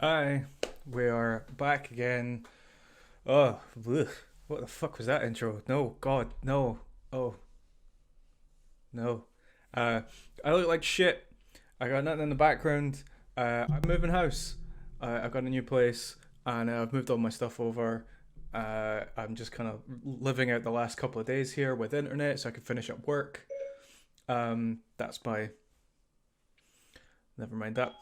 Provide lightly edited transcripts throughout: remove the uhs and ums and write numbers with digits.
Hi, we are back again. Oh, ugh, what the fuck was that intro? No, God, no. Oh, no. Uh, I look like shit. I got nothing in the background. I'm moving house. I've got a new place and I've moved all my stuff over. I'm just kind of living out the last couple of days here with internet so I can finish up work. That's my. Never mind that.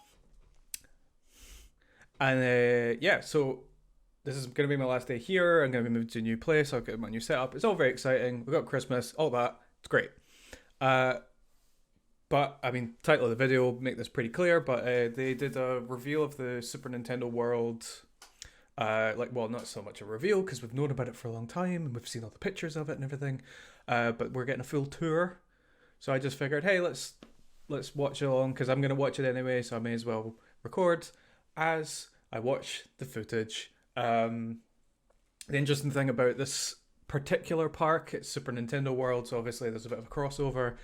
And yeah, so this is going to be my last day here. I'm going to be moving to a new place. I'll get my new setup. It's all very exciting. We've got Christmas, all that. It's great. Uh, but I mean, title of the video will make this pretty clear. But they did a reveal of the Super Nintendo World. Well, not so much a reveal because we've known about it for a long time and we've seen all the pictures of it and everything. But we're getting a full tour. So I just figured, hey, let's watch it along because I'm going to watch it anyway. So I may as well record as I watch the footage. The interesting thing about this particular park, it's Super Nintendo World, so obviously there's a bit of a crossover.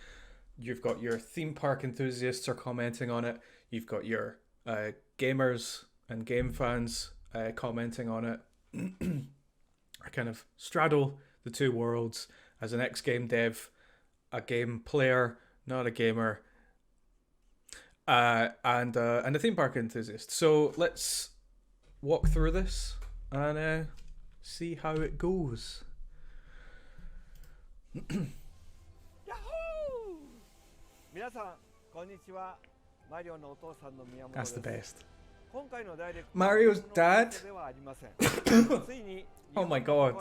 You've got your theme park enthusiasts are commenting on it. You've got your gamers and game fans commenting on it. I kind of straddle the two worlds as an ex-game dev, a game player, not a gamer, and a theme park enthusiast. So let's walk through this and see how it goes. That's the best. Mario's dad? Oh my god.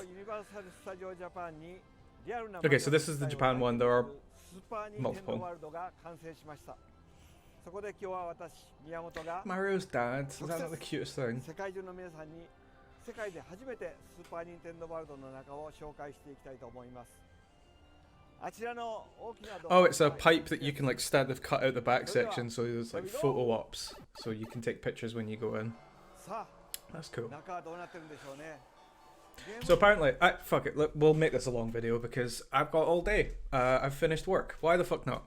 Okay, so this is the Japan one. There are multiple. Mario's dad? Is that not the cutest thing? Oh, it's a pipe that you can like stand. They've cut out the back section, so there's like photo ops, so you can take pictures when you go in. That's cool. So apparently, fuck it. Look, we'll make this a long video because I've got all day. I've finished work. Why the fuck not?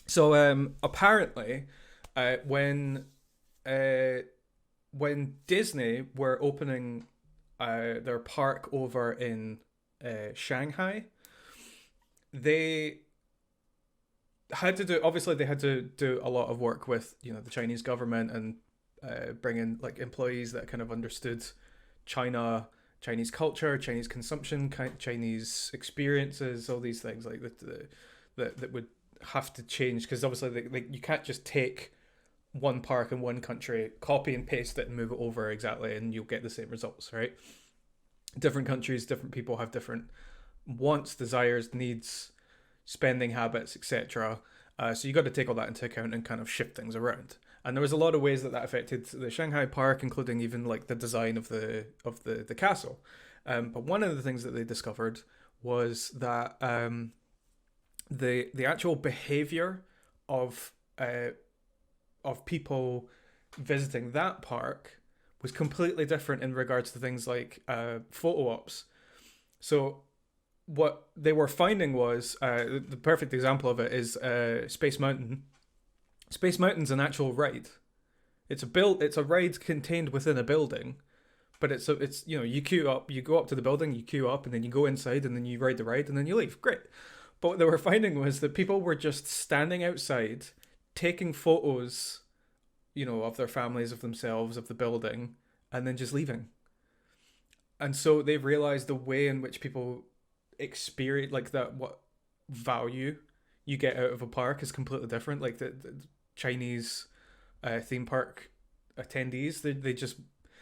So apparently, when Disney were opening their park over in Shanghai, they had to do, obviously they had to do a lot of work with the Chinese government and bring in like employees that kind of understood Chinese culture, Chinese consumption, Chinese experiences, all these things like that would have to change because obviously you can't just take one park in one country, copy and paste it and move it over exactly and you'll get the same results, right? Different countries, different people have different wants, desires, needs, spending habits, etc. So you got to take all that into account and kind of shift things around. And there was a lot of ways that affected the Shanghai park, including even like the design of the castle. But one of the things that they discovered was that the actual behavior of people visiting that park was completely different in regards to things like photo ops. So what they were finding was the perfect example of it is Space Mountain. Space Mountain's an actual ride. It's a ride contained within a building, but it's you queue up, you go up to the building, you queue up, and then you go inside, and then you ride the ride, and then you leave. Great. But what they were finding was that people were just standing outside, taking photos, of their families, of themselves, of the building, and then just leaving. And so they've realized the way in which people experience like that, what value you get out of a park is completely different. Like the Chinese theme park attendees, they just,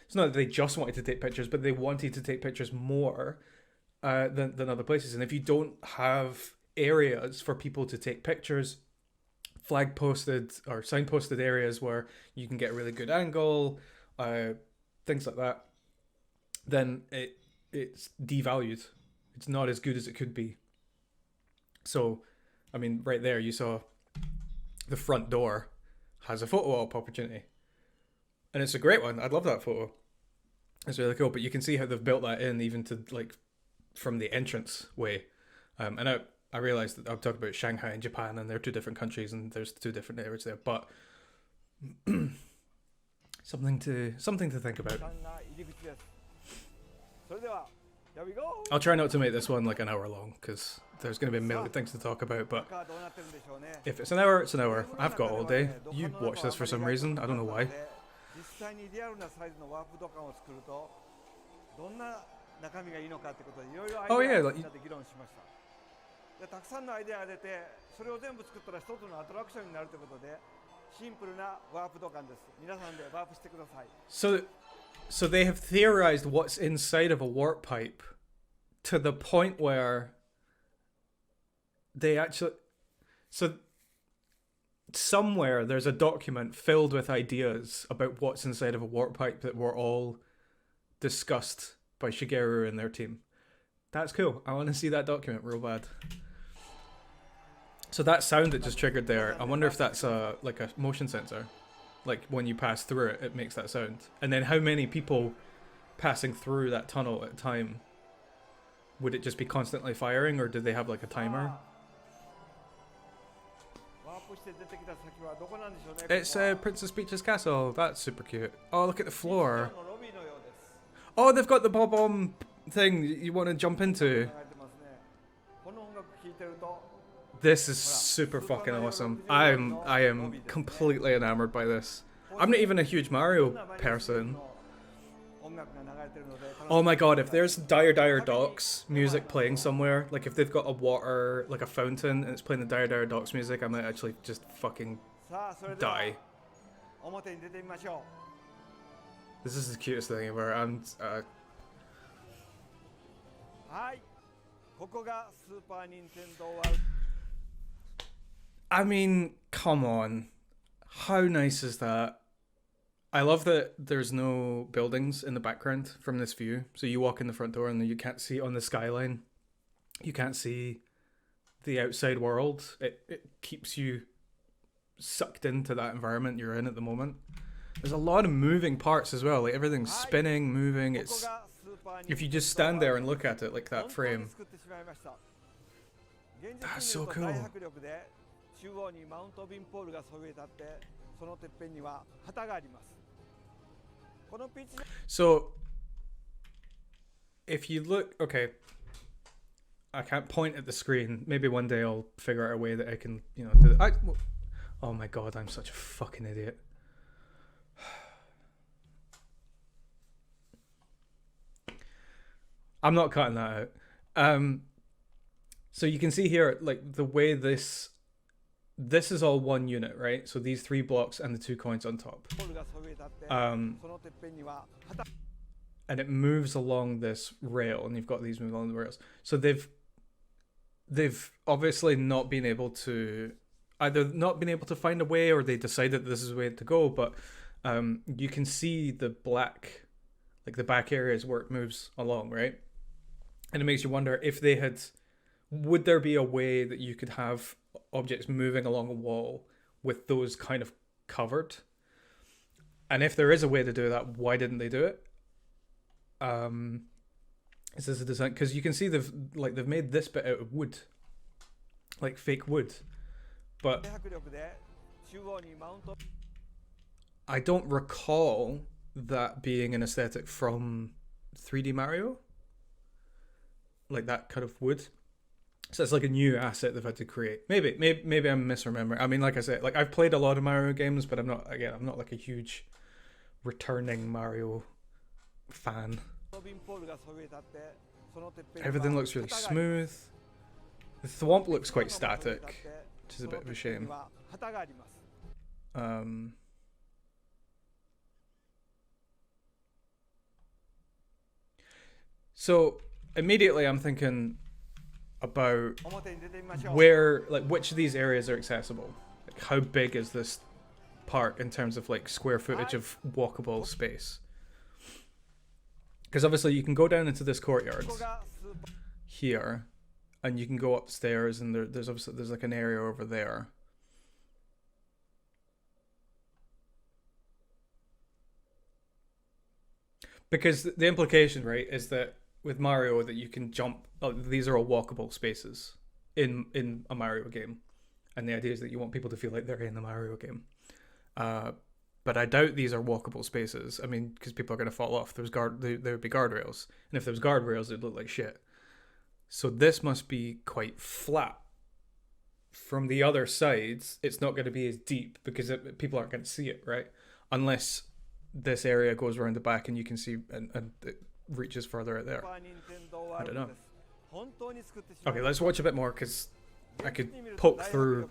it's not that they just wanted to take pictures, but they wanted to take pictures more than other places. And if you don't have areas for people to take pictures, flag posted or signposted areas where you can get a really good angle, things like that, then it's devalued. It's not as good as it could be. So, I mean, right there you saw the front door has a photo op opportunity. And it's a great one. I'd love that photo. It's really cool. But you can see how they've built that in even to like from the entrance way. And I realized that I'm talking about Shanghai and Japan and they're two different countries and there's two different areas there. But Something to think about. I'll try not to make this one like an hour long because there's going to be a million things to talk about. But if it's an hour, it's an hour. I've got all day. You watch this for some reason. I don't know why. Oh yeah, like でたくさんのアイデアが出て、それを全部作ったら一つのアトラクションになるということで、シンプルなワープ土管です。皆さんでワープしてください。So they have theorized what's inside of a warp pipe to the point where they actually somewhere there's a document filled with ideas about what's inside of a warp pipe that were all discussed by Shigeru and their team. That's cool. I want to see that document real bad. So that sound that just triggered there, I wonder if that's like a motion sensor. Like when you pass through it, it makes that sound. And then how many people passing through that tunnel at a time? Would it just be constantly firing, or do they have like a timer? It's Princess Peach's castle. That's super cute. Oh, look at the floor. Oh, they've got the bob-omb thing you want to jump into. This is super fucking awesome. I am completely enamored by this. I'm not even a huge Mario person. Oh my god, if there's Dire Docks music playing somewhere, like if they've got a water, like a fountain, and it's playing the Dire Docks music, I might actually just fucking die. This is the cutest thing ever, and I mean, come on. How nice is that? I love that there's no buildings in the background from this view. So you walk in the front door and you can't see on the skyline. You can't see the outside world. It keeps you sucked into that environment you're in at the moment. There's a lot of moving parts as well. Like everything's spinning, moving. It's if you just stand there and look at it like that frame. That's so cool. So if you look, okay, I can't point at the screen. Maybe one day I'll figure out a way that I can, you know, do that. Oh my god, I'm such a fucking idiot. I'm not cutting that out. So you can see here, like the way this is all one unit, right? So these 3 blocks and the 2 coins on top. And it moves along this rail, and you've got these moving along the rails. So they've obviously not been able to find a way, or they decided this is the way to go. But you can see the black, like the back areas where it moves along, right? And it makes you wonder if would there be a way that you could have objects moving along a wall with those kind of covered? And if there is a way to do that, why didn't they do it? Is this a design? Because you can see they've made this bit out of wood, like fake wood, but I don't recall that being an aesthetic from 3D Mario, like that kind of wood. So it's like a new asset they've had to create. Maybe I'm misremembering. I mean, like I said, like I've played a lot of Mario games, but I'm not like a huge returning Mario fan. Everything looks really smooth. The thwomp looks quite static, which is a bit of a shame. So immediately I'm thinking about where, like, which of these areas are accessible. Like, how big is this park in terms of like square footage of walkable space? Because obviously you can go down into this courtyard here, and you can go upstairs, and there's like an area over there. Because the implication, right, is that with Mario that you can jump. Oh, these are all walkable spaces in a Mario game, and the idea is that you want people to feel like they're in the Mario game. but I doubt these are walkable spaces. I mean, because people are going to fall off. There would be guardrails, and if there was guardrails, it'd look like shit. So this must be quite flat. From the other sides, it's not going to be as deep because people aren't going to see it, right? Unless this area goes around the back and you can see and it reaches further out there. I don't know. Okay, let's watch a bit more because I could poke through.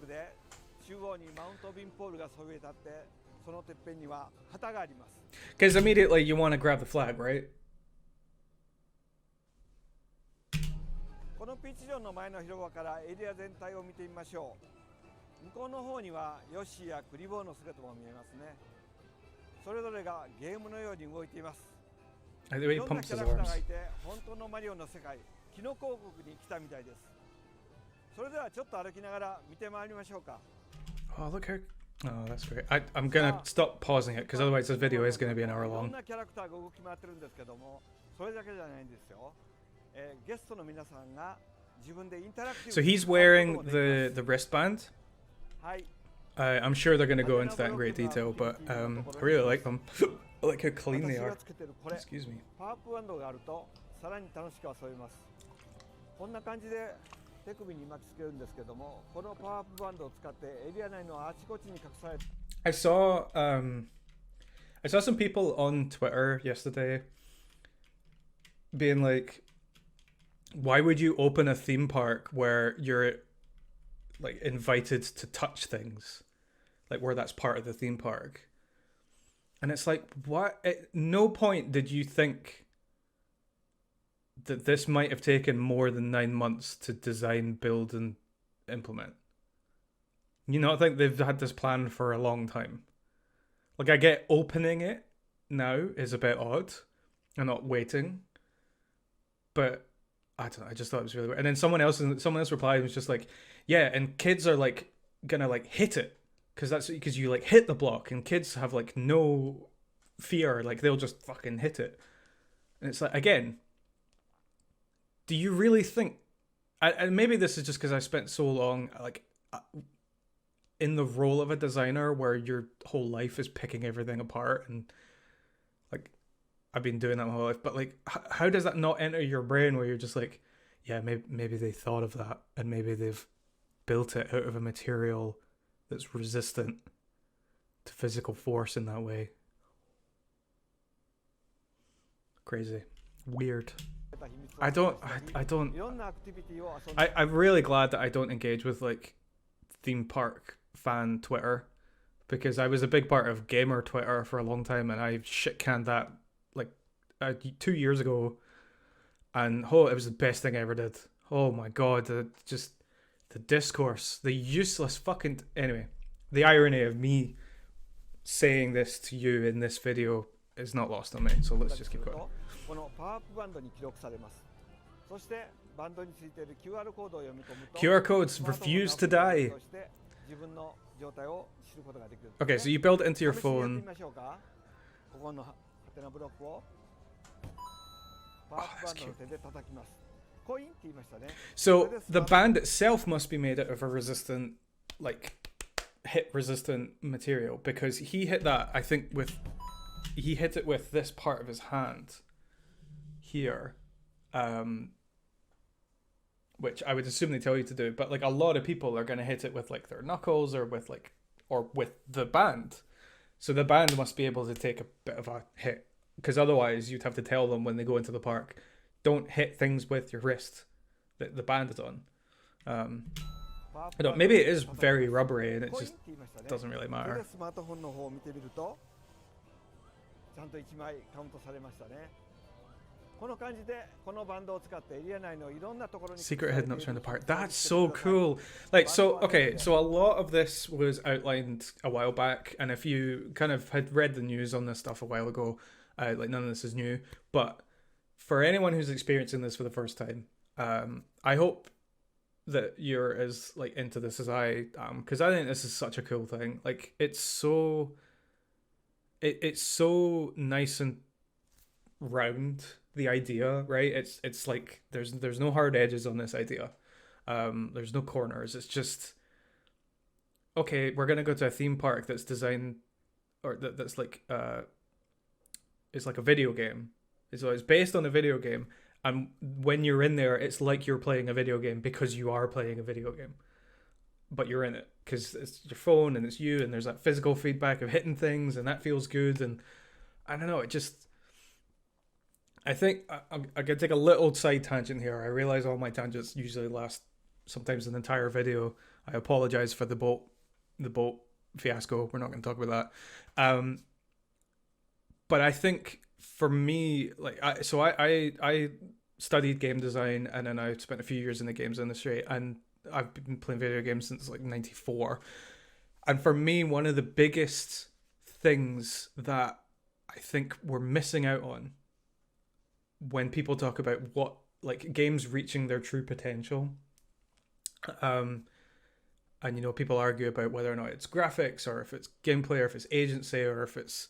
Because immediately you want to grab the flag, right? このピッチ場の前の広場からエリア全体を見てみましょう。向こうの方にはヨッシーやクリボーの姿も見えますね。それぞれがゲームのように動いています。いろんなキャラクターがいて、本当のマリオの世界、キノコ王国に来たみたいです。それではちょっと歩きながら見て回りましょうか。Oh, look how... Oh, that's great. I'm gonna stop pausing it because otherwise this video is gonna be an hour いろ long. んなキャラクターが動き回ってるんですけども、それだけじゃないんですよ。ゲストの皆さんが自分でインタラクティブ So he's wearing the wristband. はい。 I'm sure they're gonna go into that in great detail, but I really like them. I like how clean they 私が are. つけてるこれ、 Excuse me. パワーアップバンドがあるとさらに楽しく遊べます。こんな感じで手首に巻きつけるんですけども、このパワーアップバンドを使ってエリア内のあちこちに隠されて I saw some people on Twitter yesterday being like, why would you open a theme park where you're like invited to touch things, like where that's part of the theme park? And it's like, what? At no point did you think that this might have taken more than 9 months to design, build, and implement. You not think they've had this plan for a long time? Like, I get opening it now is a bit odd and not waiting, but I don't know, I just thought it was really weird. And then someone else replied and was just like, yeah, and kids are like gonna like hit it because you like hit the block, and kids have like no fear, like they'll just fucking hit it. And it's like, again, do you really think, and maybe this is just because I spent so long like in the role of a designer where your whole life is picking everything apart, and like I've been doing that my whole life, but like how does that not enter your brain where you're just like, yeah, maybe they thought of that, and maybe they've built it out of a material that's resistant to physical force in that way. Crazy. Weird. I'm really glad that I don't engage with like theme park fan Twitter, because I was a big part of gamer Twitter for a long time, and I shit canned that like 2 years ago, and it was the best thing I ever did. Oh my god, just the discourse, the useless fucking... Anyway, the irony of me saying this to you in this video is not lost on me, so let's just keep going. QR codes refuse to die. Okay, so you build it into your phone. Oh, that's cute. So the band itself must be made out of a resistant, like hit resistant material, because he hit that, I think, he hit it with this part of his hand here, which I would assume they tell you to do, but like a lot of people are going to hit it with like their knuckles or with the band. So the band must be able to take a bit of a hit, because otherwise you'd have to tell them when they go into the park, don't hit things with your wrist that the band is on. I don't, maybe it is very rubbery and it just doesn't really matter. Secret hidden ups around the park. That's so cool. Like, so, okay, so a lot of this was outlined a while back, and if you kind of had read the news on this stuff a while ago, like none of this is new, but for anyone who's experiencing this for the first time, I hope that you're as like into this as I am, because I think this is such a cool thing. Like, it's so nice and round, the idea, right? It's like there's no hard edges on this idea. There's no corners. It's just, okay, we're gonna go to a theme park that's designed or that's like it's like a video game. So it's based on a video game, and when you're in there, it's like you're playing a video game because you are playing a video game, but you're in it because it's your phone and it's you, and there's that physical feedback of hitting things, and that feels good. And I don't know, it just. I think I'm gonna take a little side tangent here. I realize all my tangents usually last sometimes an entire video. I apologize for the boat fiasco. We're not going to talk about that. But I think for me, like, I studied game design, and then I spent a few years in the games industry, and I've been playing video games since like '94. And for me, one of the biggest things that I think we're missing out on when people talk about what like games reaching their true potential, and people argue about whether or not it's graphics or if it's gameplay or if it's agency or if it's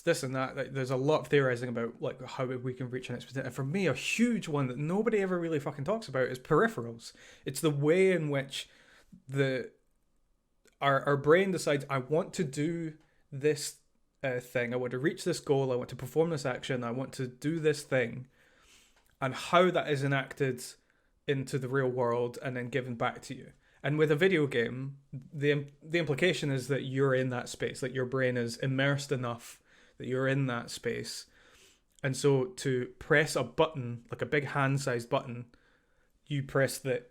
this and that. Like, there's a lot of theorizing about like how we can reach an potential. And for me, a huge one that nobody ever really fucking talks about is peripherals. It's the way in which our brain decides, I want to do this thing. I want to reach this goal. I want to perform this action. I want to do this thing. And how that is enacted into the real world and then given back to you. And with a video game, the implication is that you're in that space, that your brain is immersed enough that you're in that space. And so to press a button, like a big hand-sized button, you press the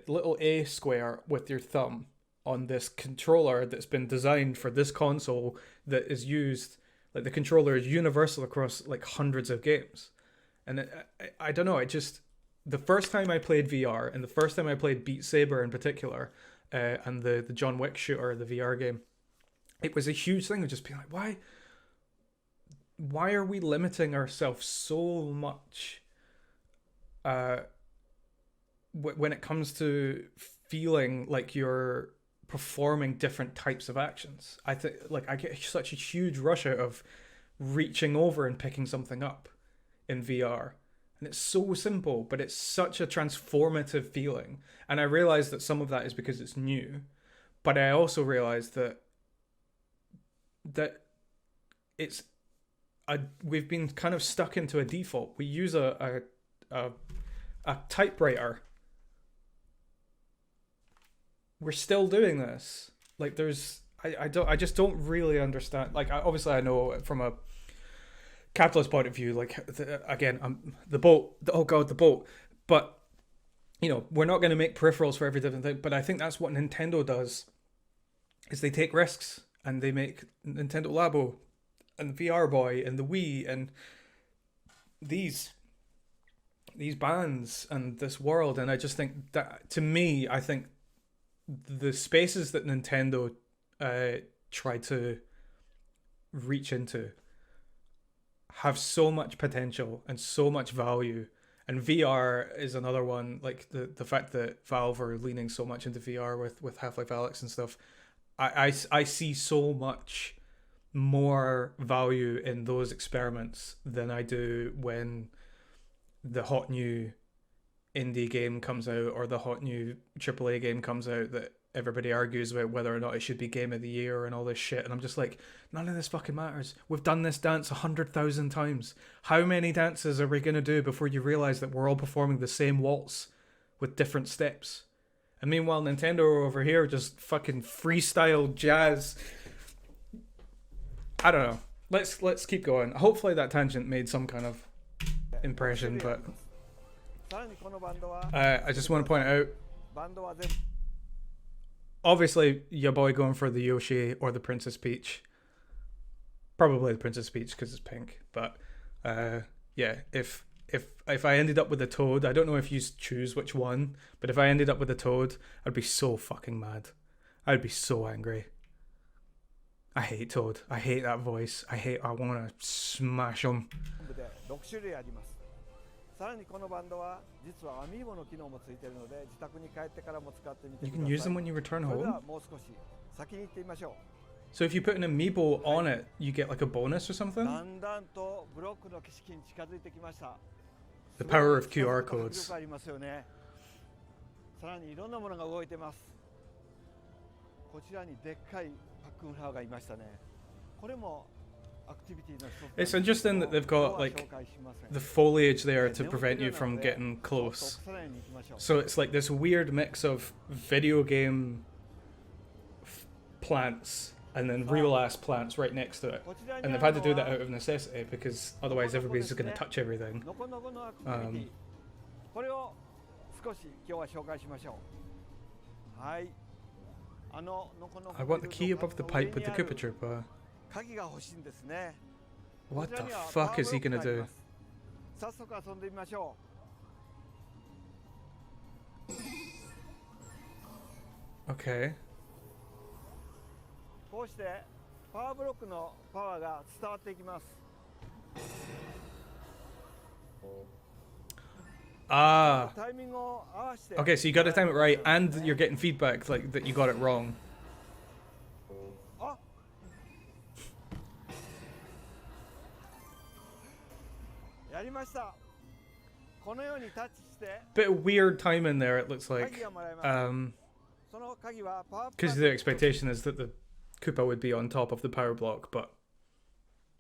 little A square with your thumb on this controller that's been designed for this console that is used, like the controller is universal across like hundreds of games. And I don't know, it just, the first time I played VR, and the first time I played Beat Saber in particular, and the John Wick shooter, the VR game, it was a huge thing of just being like, why are we limiting ourselves so much when it comes to feeling like you're performing different types of actions? I think, like, I get such a huge rush out of reaching over and picking something up in VR, and it's so simple, but it's such a transformative feeling. And I realize that some of that is because it's new, but I also realize that it's we've been kind of stuck into a default. We use a typewriter. We're still doing this. Like, I just don't really understand. Like, obviously I know from a capitalist point of view, like, the boat, oh god, the boat, but we're not going to make peripherals for every different thing. But I think that's what Nintendo does, is they take risks, and they make Nintendo Labo and VR Boy and the Wii and these bands and this world. And I just think that, to me, I think the spaces that Nintendo try to reach into have so much potential and so much value. And VR is another one, like the fact that Valve are leaning so much into VR with Half-Life Alyx and stuff. I see so much more value in those experiments than I do when the hot new indie game comes out or the hot new AAA game comes out that everybody argues about whether or not it should be Game of the Year and all this shit. And I'm just like, none of this fucking matters. We've done this dance 100,000 times. How many dances are we going to do before you realize that we're all performing the same waltz with different steps? And meanwhile, Nintendo are over here just fucking freestyle jazz. I don't know. Let's keep going. Hopefully that tangent made some kind of impression, but I just want to point out, obviously your boy going for the Yoshi or the Princess Peach. Probably the Princess Peach because it's pink. But yeah, if I ended up with a Toad, I don't know if you choose which one, but if I ended up with a Toad, I'd be so fucking mad. I'd be so angry. I hate Toad. I hate that voice. I want to smash him. 6種類あります。さらにこのバンドは実はアミーボの機能もついているので、自宅に帰ってからも使ってみてください。 You can use them when you return それで home. はもう少し先に行ってみましょう。 So if you put an amiibo on it, you get like a bonus or something? だんだんとブロックの景色に近づいてきました。 The power of QR codes. 迫力ありますよね。さらにいろんなものが動いてます。こちらにでっかいパックンフラワーがいましたね。It's interesting that they've got like the foliage there to prevent you from getting close. So it's like this weird mix of video game plants and then real ass plants right next to it. And they've had to do that out of necessity because otherwise everybody's just going to touch everything. I want the key above the pipe with the Koopa Troopa. What the fuck is he gonna do? Okay. Ah. Okay, so you got to time it right, and you're getting feedback like that you got it wrong. Bit of weird timing there, it looks like. Because the expectation is that the Koopa would be on top of the power block, but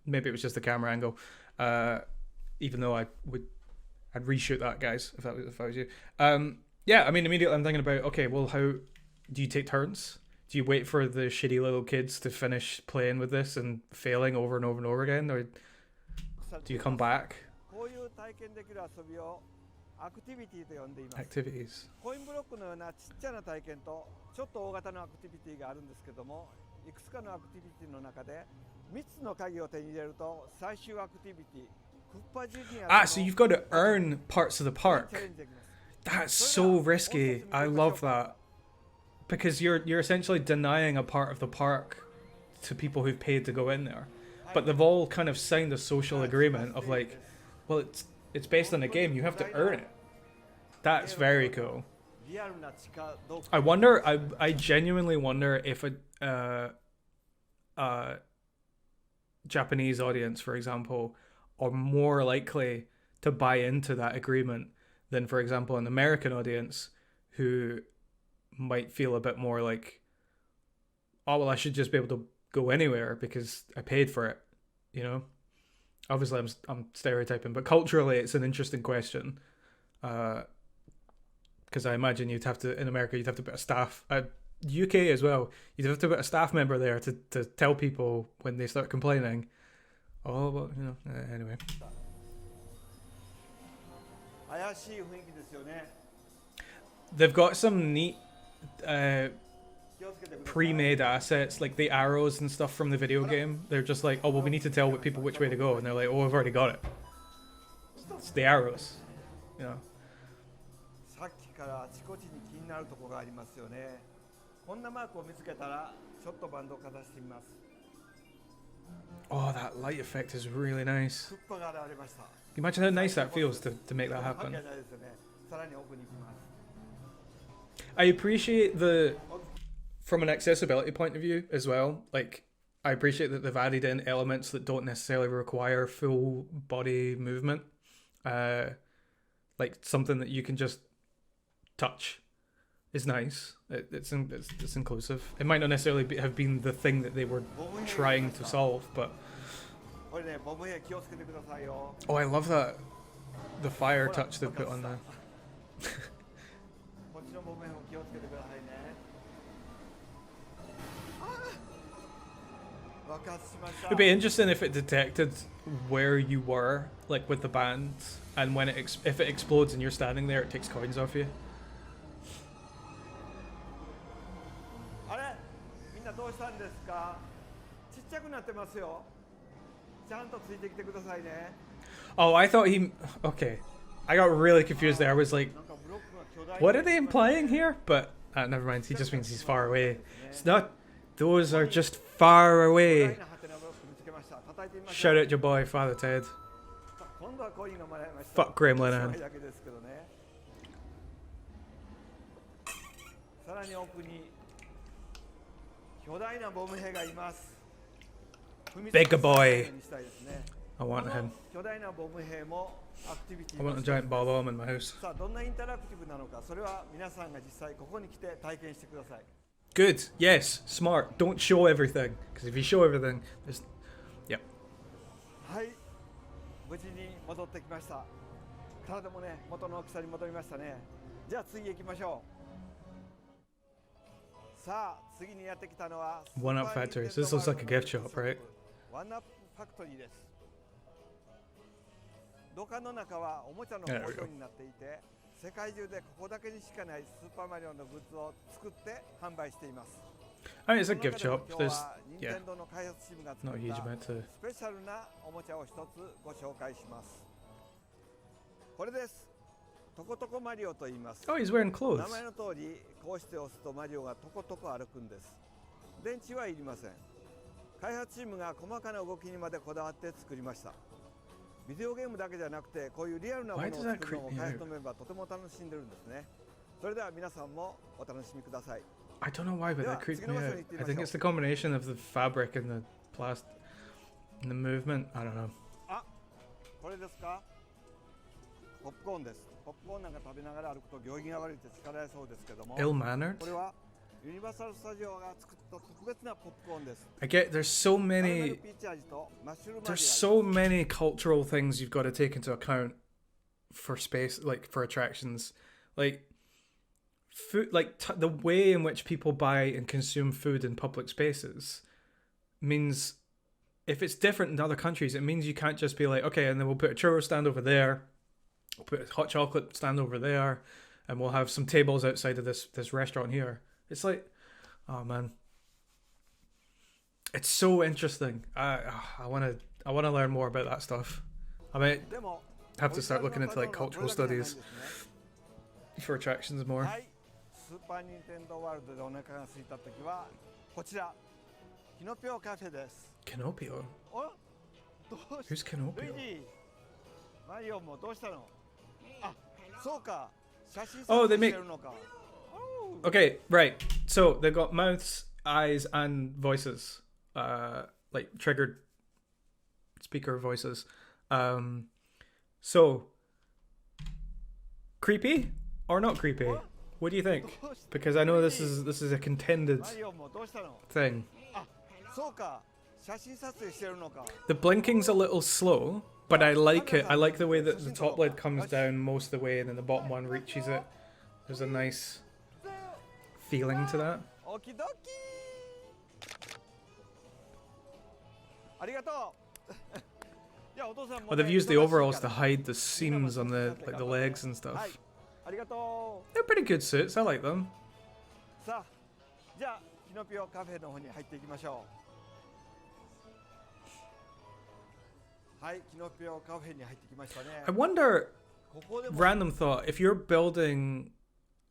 maybe it was just the camera angle. Even though I'd reshoot that, guys, if I was you. Yeah, I mean, immediately I'm thinking about, okay, well, how do you take turns? Do you wait for the shitty little kids to finish playing with this and failing over and over and over again, or do you come back? Activities. Ah, so you've got to earn parts of the park. That's so risky. I love that. Because you're essentially denying a part of the park to people who've paid to go in there. But they've all kind of signed a social agreement of like, well, it's based on a game, you have to earn it. That's very cool. I wonder, I genuinely wonder if a Japanese audience, for example, are more likely to buy into that agreement than, for example, an American audience who might feel a bit more like, oh, well, I should just be able to go anywhere because I paid for it, you know? Obviously, I'm stereotyping, but culturally, it's an interesting question. Because I imagine you'd have to, in America, you'd have to put a staff, UK as well, you'd have to put a staff member there to tell people when they start complaining. Oh, well, you know, anyway. They've got some neat pre-made assets, like the arrows and stuff from the video game. They're just like, oh, well, we need to tell people which way to go. And they're like, oh, I've already got it. It's the arrows. You know. Oh, that light effect is really nice. Imagine how nice that feels to make that happen. I appreciate from an accessibility point of view as well, like, I appreciate that they've added in elements that don't necessarily require full body movement. Like something that you can just touch is nice. It's inclusive. It might not necessarily have been the thing that they were trying to solve, but oh, I love that, the fire touch they put on there. It'd be interesting if it detected where you were, like with the band, and when if it explodes and you're standing there, it takes coins off you. Oh, I thought he... Okay. I got really confused there. I was like, what are they implying here? But, never mind. He just means he's far away. It's not... Those are just far away. Shout out your boy, Father Ted. Fuck Graham Linehan. Bigger boy. I want him. I want a giant bomb in my house. Good. Yes. Smart. Don't show everything. Because if you show everything, there's... Yep. はい、無事に戻ってきました。体もね、元の大きさに戻りましたね。じゃあ次行きましょう。さあ、次にやってきたのは One Up Factory. So this looks like a gift shop, right? ワンアップファクトリーです。土管の中はおもちゃの工場になっていて、世界中でここだけにしかないスーパーマリオのグッズを作って販売しています。I mean, it's a gift shop. There's, yeah, 任天堂の開発チームが not 作 a っ huge た amount to... スペシャルなおもちゃを一つご紹介します。これです。トコトコマリオと言います。 Oh, he's wearing 名 clothes. 前の通り、こうして押すとマリオがトコトコ歩くんです。電池はいりません。開発チームが細かな動きにまでこだわって作りました。ビデオゲームだけじゃなくて、こういうリアルなものを作るのも開発のメンバーとても楽しんでるんですね。それでは皆さんもお楽しみください。 I don't know why, but that creeped me out. I think it's the combination of the fabric and the plastic and the movement. I don't know. あ、これですか？ポップコーンです。ポップコーンなんか食べながら歩くと行儀が悪いって叱られそうですけども、 Ill-mannered? これはユニバーサルスタジオが作った特別なポップコーンです。 I get there's so カラメル many ピーチ味とマッシュルーム there's 味が so many cultural things you've got to take into account for space, like for attractions, like food, like the way in which people buy and consume food in public spaces means if it's different in other countries, it means you can't just be like, okay, and then we'll put a churro stand over there, we'll put a hot chocolate stand over there, and we'll have some tables outside of this restaurant here. It's like, oh man, it's so interesting. I wanna learn more about that stuff. I might でも have to start looking into like cultural studies for attractions more. はい、スーパーニンテンドーワールドでお腹が空いたときはこちらキノピオカフェです。 Canopio? お、どうし Who's Canopio? ルイージマリオもどうしたの？あ、そうか、写真 Oh, 撮 they 影 make- してるのか。 Okay, right. So they've got mouths, eyes, and voices. Like triggered speaker voices. So creepy or not creepy? What do you think? Because I know this is a contended マリオもどうしたの？ thing. あ、そうか、写真撮影してるのか。 The blinking's a little slow, but I like it. I like the way that the top lid comes down most of the way and then the bottom one reaches it. There's a nice feeling to that. オキドキ。ありがとう。じゃあお父さんも Oh, ね they've used the 忙しい overalls から to hide the seams on the legs and は stuff. い、ありがと They're pretty good suits. I like them. う。さあ、じゃあキノピオカフェの方に入っていきましょう。はい、キノピオカフェに入ってきましたね。 I wonder, ここでも random thought, if you're building,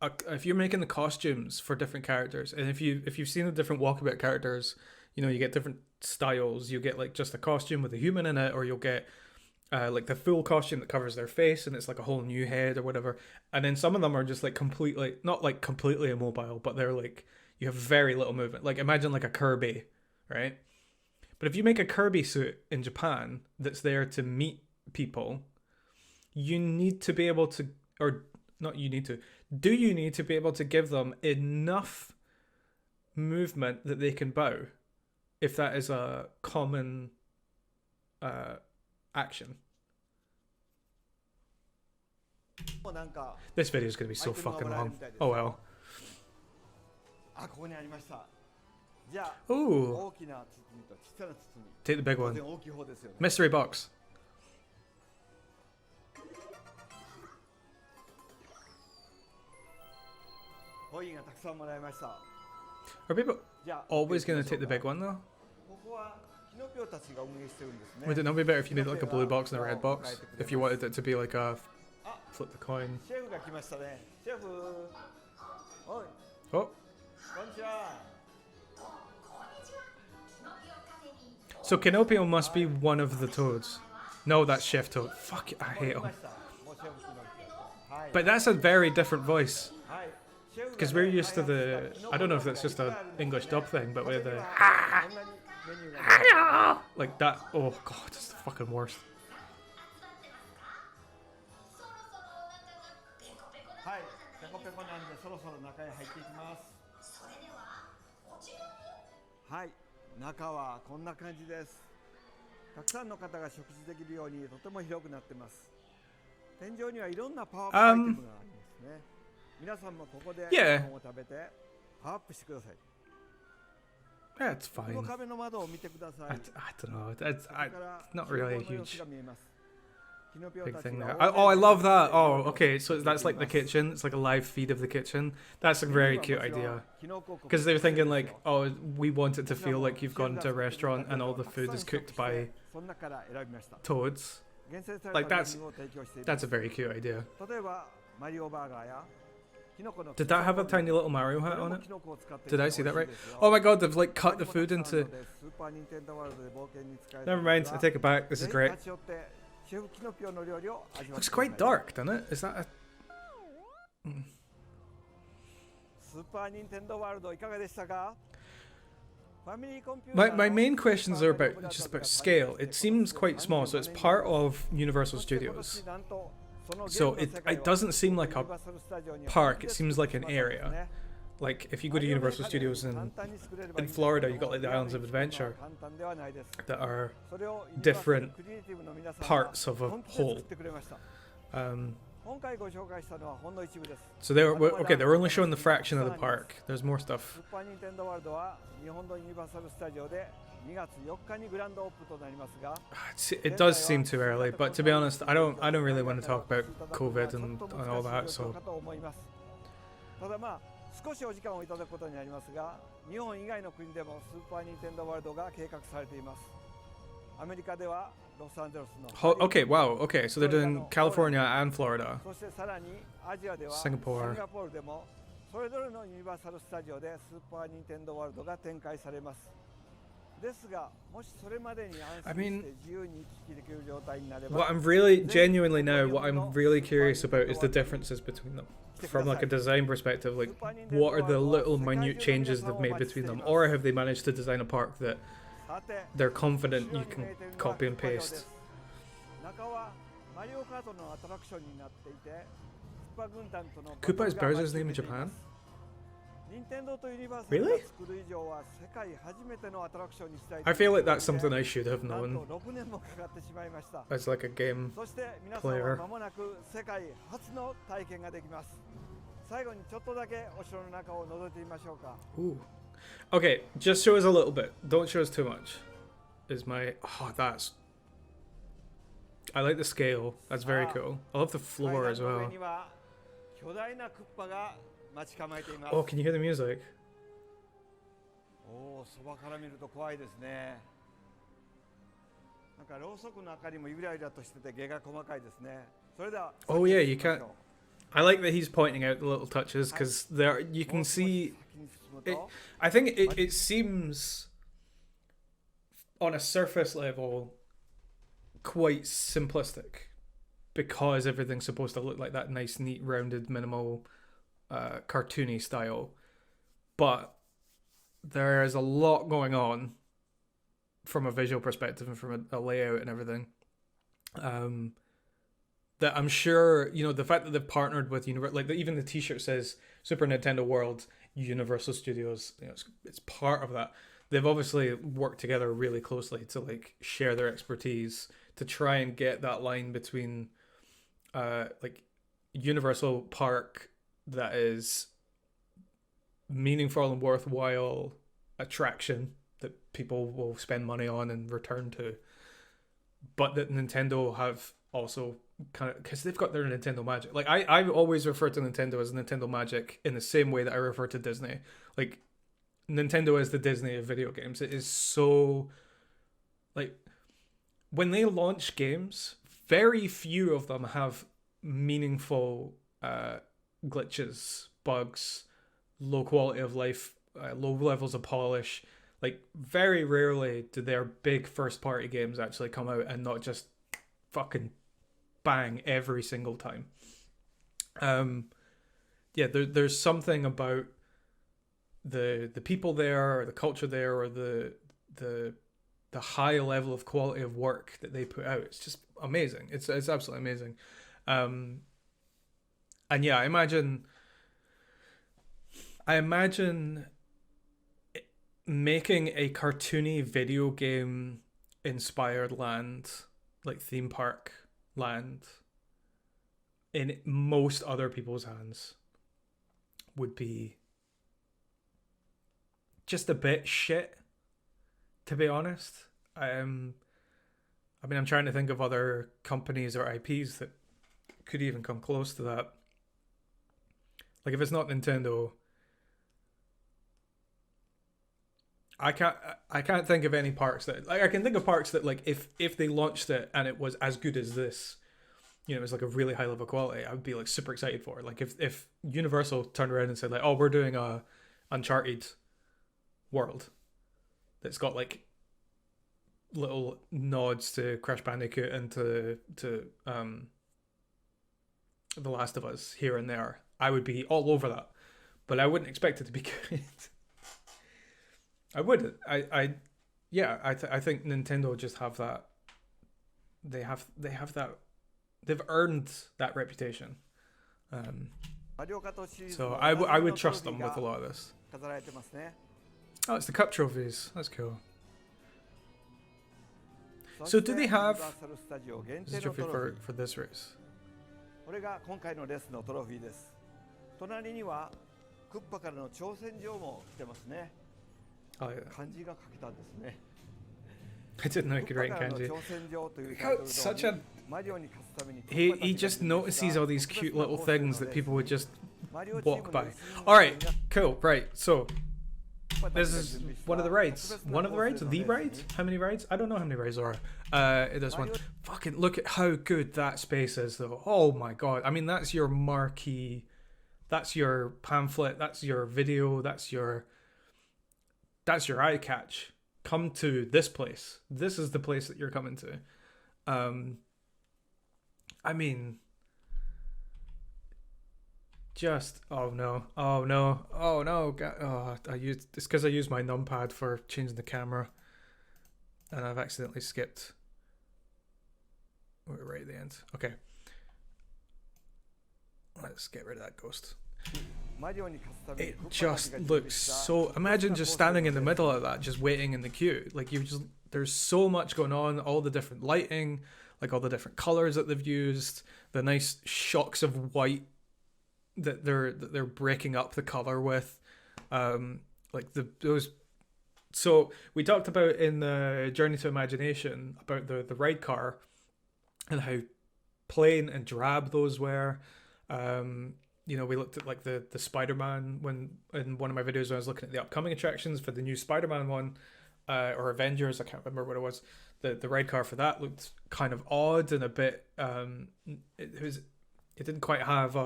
if you're making the costumes for different characters, and if you've seen the different walkabout characters, you know, you get different styles. You get like just a costume with a human in it, or you'll get like the full costume that covers their face and it's like a whole new head or whatever. And then some of them are just like completely, not like completely immobile, but they're like, you have very little movement. Like imagine like a Kirby, right? But if you make a Kirby suit in Japan that's there to meet people, you need to be able to, or not you need to, do you need to be able to give them enough movement that they can bow? If that is a common action. もうなんか This video is going to be so fucking long. Oh well. あ、ここにありました。じゃあ Ooh, 大きな包みと小さな包み。 take the big 当 one. 然大きい方ですよね。 Mystery box. コインがたくさんもらいました。 Are people じゃあ always going to take the big one though? ここはキノピオたちが運営してるんですね。 Would it not be better if you made like a blue box and a red box? If you wanted it to be like a あ、 flip the coin. シェフが来ましたね。シェフ。おい、 Oh, こんにちは。 so Canopio must be one of the toads. No, that's Chef Toad. Fuck, I hate 来 him. ました。もうシェフ来ました。はい。 But that's a very different voice. はい。シェフがね Because we're used to the, I don't know if that's just a English dub thing, but we're the, こんなにメニューが like that. Oh god, it's the fucking worst. はい。ペコペコなんでそろそろ中へ入っていきます。はい、中はこんな感じです。たくさんの方が食事できるようにとても広くなってます。天井にはいろんなパワーアップアイテムがありますね。皆さんもここでご Yeah. 飯を食べてパワーアップしてください。 That's この fine. 壁の窓を見てください。 I don't know. That's そこから not really a 厨房の様子 huge が見えます。キノピオ big たち thing が there. 大勢 I love that. で Oh, 料理を okay. So 作って that's like the います。 kitchen. It's like a live feed of the kitchen. That's a メニュー very は cute もちろん idea. キノコ国 Because they were 特製 thinking です like, よ。 oh, we want it to こちら feel も like シ you've ェフ gone が to a 作ってくれた restaurant 料 and 理 all を the たくさ food ん is 試食 cooked して by その中から選びました。 toads. 厳選された Like メニ that's ューを提供していま that's a す。 very cute idea. 例えばマリオバーガーやキノコの Did that have a tiny little Mario こ hat れ on も it? キノコを使って Did I see that 美 right? 味しいですよ。 Oh my god, they've like 他 cut に the もた food くさんある into. のでスーパーニンテンドーワールドで冒険に使える Never mind. I take it back. This ぜ is ひ great. 立ち寄ってシェフキノピオの料理を味わって Looks くだ quite さい。 dark, doesn't it? Is that a... スーパーニンテンドーワールドいかがでしたか？ My main questions are about just about scale. It seems quite small, so it's part of Universal Studios. So it doesn't seem like a park, it seems like an area. Like if you go to Universal Studios in Florida, you've got like the Islands of Adventure that are different parts of a whole. So they're only showing the fraction of the park. There's more stuff. スーパーニンテンドーワールドは日本のユニバーサル・スタジオで2月4日にグランドオープンとなりますが、 It does seem too early, but to be honest, I don't really want to talk about COVID and all that. So ただまあ少しお時間をいただくことになりますが、日本以外の国でもスーパーニンテンドーワールドが計画されています。アメリカではロサンゼルスの okay, wow, okay, so they're doing California and Florida. そしてさらにアジアではシ Singapore ンガポールでもそれぞれのユニバーサル・スタジオでスーパーニンテンドーワールドが展開されます。ですが、もしそれまでに安心して自由に行き来できる状態になれば、 What I'm really genuinely now, what I'm really curious about is the differences between them. From like a design perspective, like what are the little minute changes they've made between them, or have they managed to design a park that さて they're confident you can copy and paste? 中はマリオカートのアトラクションになっていて、クッパ軍団との Koopa is Bowser's name in Japan? 任天堂とユニバーサル Really? が作る以上は世界初めてのアトラクションにしたい。 I feel like that's something I should have なん known と6年もかかってしまいました。 as like a game. そして皆さんは間もなく世界初の体験ができます。最後にちょっとだけお城の中を覗いてみましょうか。 Ooh. Okay, just show us a little bit. Don't show us too much. Is my that's. I like the scale. That's very cool. I love the floor as 階段の上 well. には巨大なクッパが待ち構えています。 Oh, can you hear the music? おお、そばから見ると怖いですね。なんかろうそくの明かりもゆらゆらとしてて毛が細かいですね。それでは Oh yeah, you can't. I like that he's pointing out the little touches because there you can see. It, I think it seems on a surface level quite simplistic because everything's supposed to look like that nice, neat, rounded, minimal, cartoony style. But there is a lot going on from a visual perspective and from a layout and everything. That I'm sure, you know, the fact that they've partnered with like even the T-shirt says Super Nintendo World Universal Studios. You know, it's part of that. They've obviously worked together really closely to like share their expertise to try and get that line between, like Universal Park that is meaningful and worthwhile attraction that people will spend money on and return to, but that Nintendo have also kind of, because they've got their Nintendo Magic. Like I always refer to Nintendo as Nintendo Magic in the same way that I refer to Disney. Like Nintendo is the Disney of video games. It is so, like, when they launch games, very few of them have meaningful glitches, bugs, low quality of life, low levels of polish. Like very rarely do their big first party games actually come out and not just fucking bang every single time. There's something about the people there, or the culture there, or the high level of quality of work that they put out. It's just amazing. It's absolutely amazing. And yeah, I imagine making a cartoony video game inspired land, like theme park land, in most other people's hands would be just a bit shit, to be honest. I mean, I'm trying to think of other companies or IPs that could even come close to that. Like, if it's not Nintendo, I can't think of any parks that, like, I can think of parks that, like, if they launched it and it was as good as this, you know, it was like a really high level quality, I would be like super excited for it. Like, if Universal turned around and said like, oh, we're doing a Uncharted world that's got like little nods to Crash Bandicoot and to The Last of Us here and there, I would be all over that. But I wouldn't expect it to be good. I wouldn't. I think Nintendo just have that. They have that. They've earned that reputation. So I would trust them with a lot of this. Oh, it's the cup trophies. That's cool. So do they have this trophy for this race? これが今回のレースのトロフィーです。隣にはクッパからの挑戦状も来てますね。漢字が書けたんですね。I didn't know he could write kanji. Such a he just notices all these cute little things that people would just walk by. All right, cool. Right, so this is one of the rides. One of the rides? The ride? How many rides? I don't know how many rides there are. This one. Fucking look at how good that space is, though. Oh my god. I mean, that's your marquee. That's your pamphlet. That's your video. That's your eye catch. Come to this place. This is the place that you're coming to. I mean, just oh no, it's because I used my numpad for changing the camera, and I've accidentally skipped. We're right at the end. Okay, let's get rid of that ghost. It just looks so. Imagine just standing in the middle of that, just waiting in the queue. Like there's so much going on. All the different lighting, like all the different colors that they've used, the nice shocks of white that they're breaking up the color with, like those. So we talked about in the Journey to Imagination about the ride car and how plain and drab those were. You know, we looked at like the Spider-Man when in one of my videos when I was looking at the upcoming attractions for the new Spider-Man one, or Avengers, I can't remember what it was. The ride car for that looked kind of odd and a bit it didn't quite have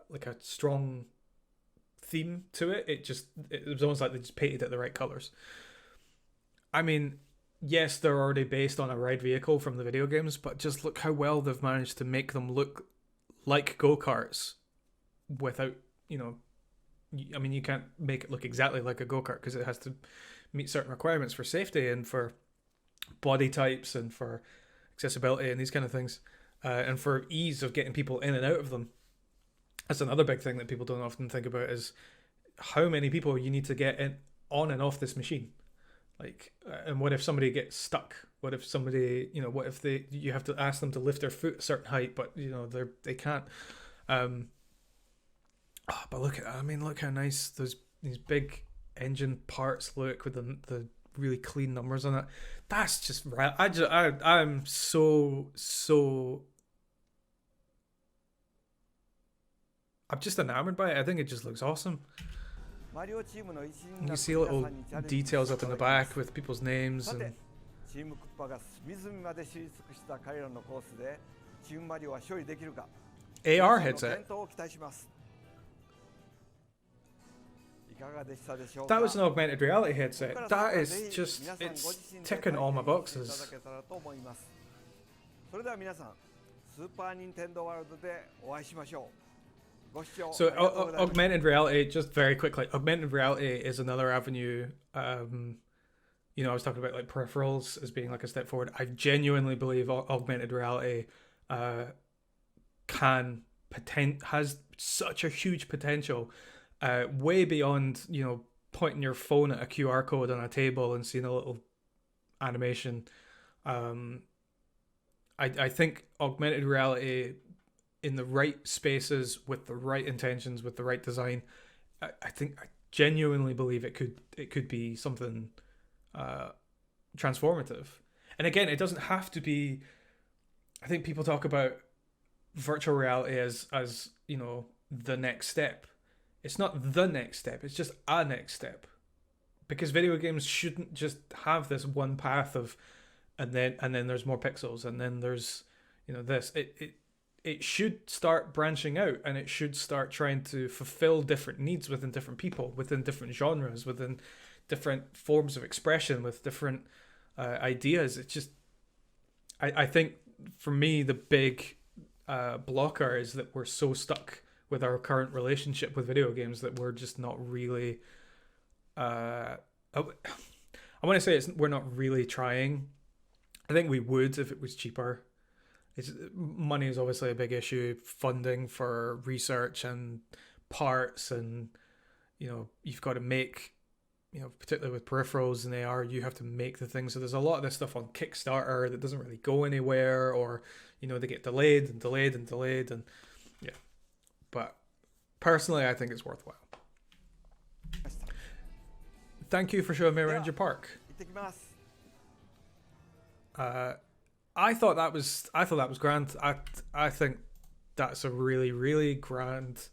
like a strong theme to it. It was almost like they just painted it the right colors. I mean, yes, they're already based on a ride vehicle from the video games, but just look how well they've managed to make them look like go-karts without, you know, I mean, you can't make it look exactly like a go-kart because it has to meet certain requirements for safety and for body types and for accessibility and these kind of things, and for ease of getting people in and out of them. That's another big thing that people don't often think about, is how many people you need to get in on and off this machine. Like, and what if somebody gets stuck? What if somebody, you know, what if you have to ask them to lift their foot a certain height, but you know they can't. But look how nice these big engine parts look with the really clean numbers on it. That's just right. I'm so I'm just enamored by it. I think it just looks awesome. You can see little details up in the back with people's names and AR headset. That was an augmented reality headset. That is just, it's ticking all my boxes. So augmented reality, just very quickly, augmented reality is another avenue. You know, I was talking about like Peripherals as being like a step forward. I genuinely believe augmented reality has such a huge potential, way beyond, you know, pointing your phone at a QR code on a table and seeing a little animation. I think augmented reality in the right spaces with the right intentions, with the right design, I genuinely believe it could be something transformative. And again, it doesn't have to be. I think people talk about virtual reality as the next step. It's not the next step. It's just a next step, because video games shouldn't just have this one path of, and then there's more pixels, and then there's this. It should start branching out, and it should start trying to fulfill different needs within different people, within different genres, within different forms of expression, with different ideas. It's just, I think for me the big blocker is that we're so stuck with our current relationship with video games that we're just not really. I want to say we're not really trying. I think we would if it was cheaper. Money is obviously a big issue. Funding for research and parts, and you've got to make, particularly with peripherals and AR, you have to make the thing. So there's a lot of this stuff on Kickstarter that doesn't really go anywhere, or they get delayed and delayed and delayed, and yeah. But personally, I think it's worthwhile. Thank you for showing me around your park. I thought that was grand. I think that's a really, really grand,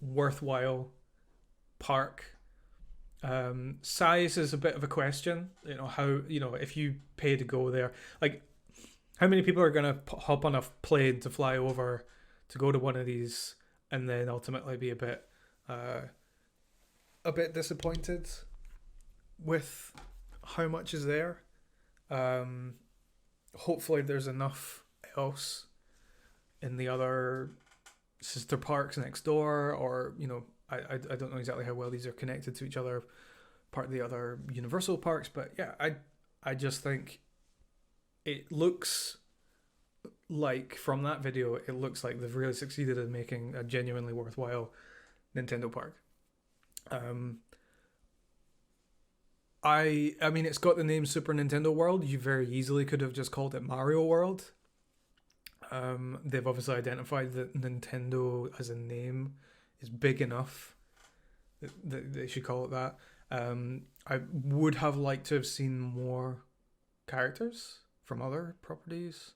worthwhile park. Size is a bit of a question. How if you pay to go there, like how many people are gonna hop on a plane to fly over to go to one of these and then ultimately be a bit disappointed with how much is there. Hopefully there's enough else in the other sister parks next door, or I don't know exactly how well these are connected to each other, part of the other Universal parks, but yeah, I just think it looks like, from that video, it looks like they've really succeeded in making a genuinely worthwhile Nintendo park. I mean, it's got the name Super Nintendo World. You very easily could have just called it Mario World. They've obviously identified that Nintendo as a name is big enough that they should call it that. I would have liked to have seen more characters from other properties.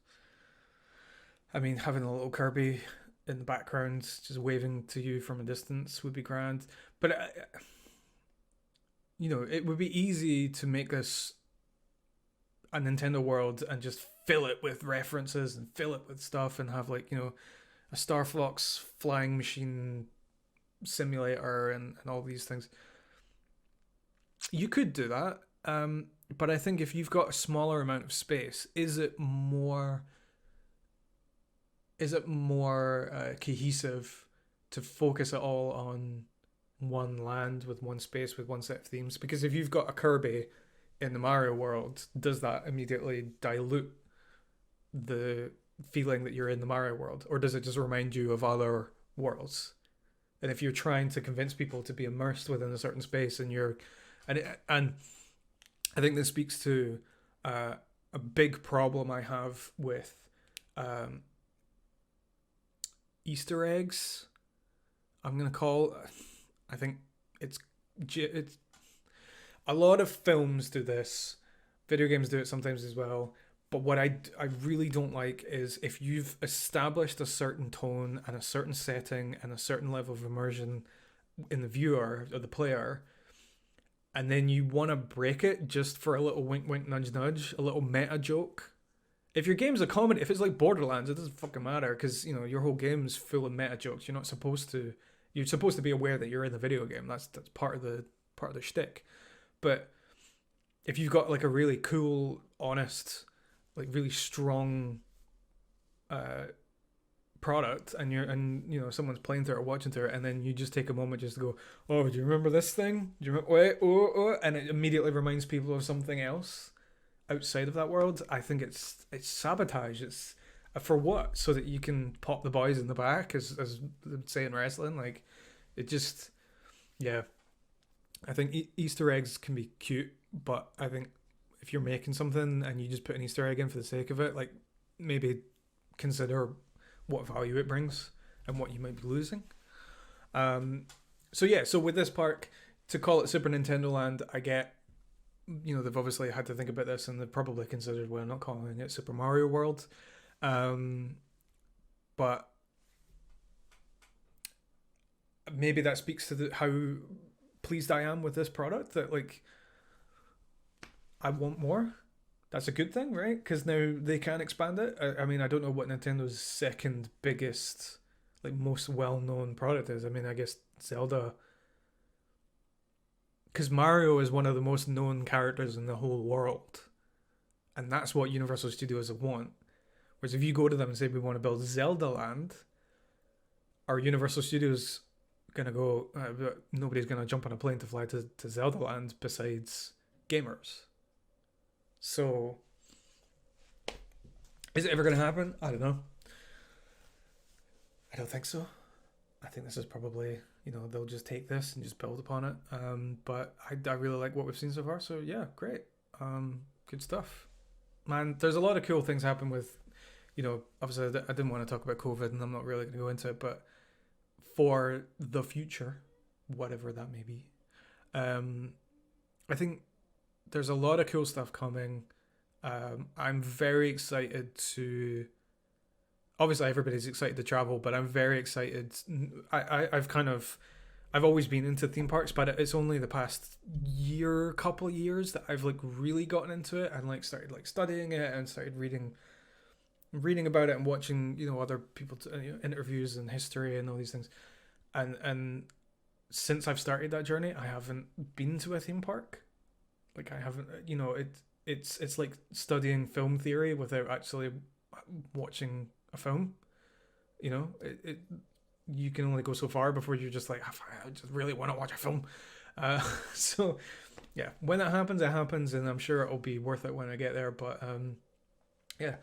I mean, having a little Kirby in the background just waving to you from a distance would be grand. But it would be easy to make this a Nintendo World and just fill it with references and fill it with stuff and have a Star Fox flying machine simulator and all these things. You could do that, but I think if you've got a smaller amount of space, is it more cohesive to focus it all on one land with one space with one set of themes? Because if you've got a Kirby in the Mario world, does that immediately dilute the feeling that you're in the Mario world, or does it just remind you of other worlds? And if you're trying to convince people to be immersed within a certain space, and I think this speaks to a big problem I have with Easter eggs. I think it's a lot of films do this. Video games do it sometimes as well. But what I really don't like is if you've established a certain tone and a certain setting and a certain level of immersion in the viewer or the player, and then you want to break it just for a little wink wink nudge nudge, a little meta joke. If your game's a comedy, if it's like Borderlands, it doesn't fucking matter, because your whole game's full of meta jokes. You're supposed to be aware that you're in the video game. That's part of the shtick. But if you've got like a really cool, honest, like really strong product, and someone's playing through it or watching through it, and then you just take a moment just to go, oh, do you remember this thing? Do you remember? Wait, and it immediately reminds people of something else outside of that world. I think it's sabotage. It's for what? So that you can pop the boys in the back, as they say in wrestling. Like, it just, Yeah, I think Easter eggs can be cute, but I think if you're making something and you just put an Easter egg in for the sake of it, like maybe consider what value it brings and what you might be losing. So yeah, so with this park, to call it Super Nintendo Land, I get, they've obviously had to think about this and they've probably considered, well, not calling it Super Mario World. But maybe that speaks to how pleased I am with this product, that like I want more. That's a good thing, right? Because now they can expand it. I mean, I don't know what Nintendo's second biggest, like most well-known product is. I mean, I guess Zelda, because Mario is one of the most known characters in the whole world, and that's what Universal Studios want. Whereas if you go to them and say we want to build Zelda Land, are Universal Studios gonna go? Nobody's gonna jump on a plane to fly to Zelda Land besides gamers. So, is it ever gonna happen? I don't know. I don't think so. I think this is probably, they'll just take this and just build upon it. But I really like what we've seen so far. So yeah, great. Good stuff. Man, there's a lot of cool things happen with, obviously I didn't want to talk about COVID and I'm not really going to go into it, but for the future, whatever that may be, I think there's a lot of cool stuff coming. I'm very excited to... Obviously, everybody's excited to travel, but I'm very excited. I've always been into theme parks, but it's only the past couple of years that I've like really gotten into it and like started like studying it and started reading about it and watching other people interviews and history and all these things. And since I've started that journey, I haven't been to a theme park. Like I haven't, it's like studying film theory without actually watching a film. You can only go so far before you're just like, I just really want to watch a film. So yeah, when that happens, it happens, and I'm sure it'll be worth it when I get there. But yeah,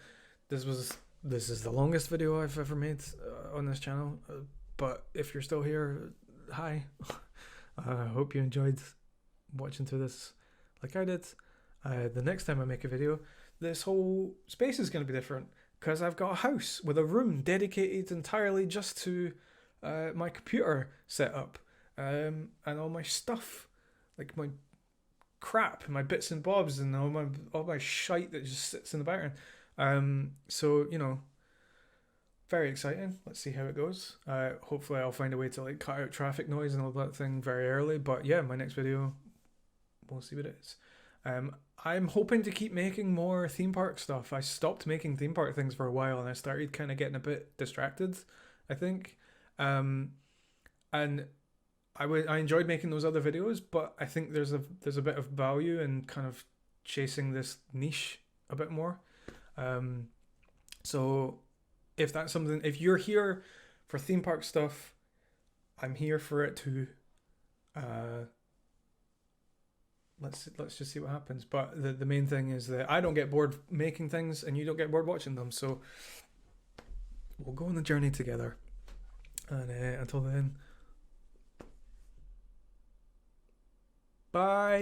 this is the longest video I've ever made on this channel. But if you're still here, hi. I hope you enjoyed watching through this like I did. The next time I make a video, this whole space is going to be different, because I've got a house with a room dedicated entirely just to my computer setup and all my stuff, like my crap, my bits and bobs, and all my shite that just sits in the background. So very exciting. Let's see how it goes. Hopefully I'll find a way to like cut out traffic noise and all that thing very early. But yeah, my next video, we'll see what it is. I'm hoping to keep making more theme park stuff. I stopped making theme park things for a while and I started kind of getting a bit distracted, I think. And I enjoyed making those other videos, but I think there's a bit of value in kind of chasing this niche a bit more. So if that's something, if you're here for theme park stuff, I'm here for it too. Let's just see what happens. But the main thing is that I don't get bored making things and you don't get bored watching them. So we'll go on the journey together. And until then, bye.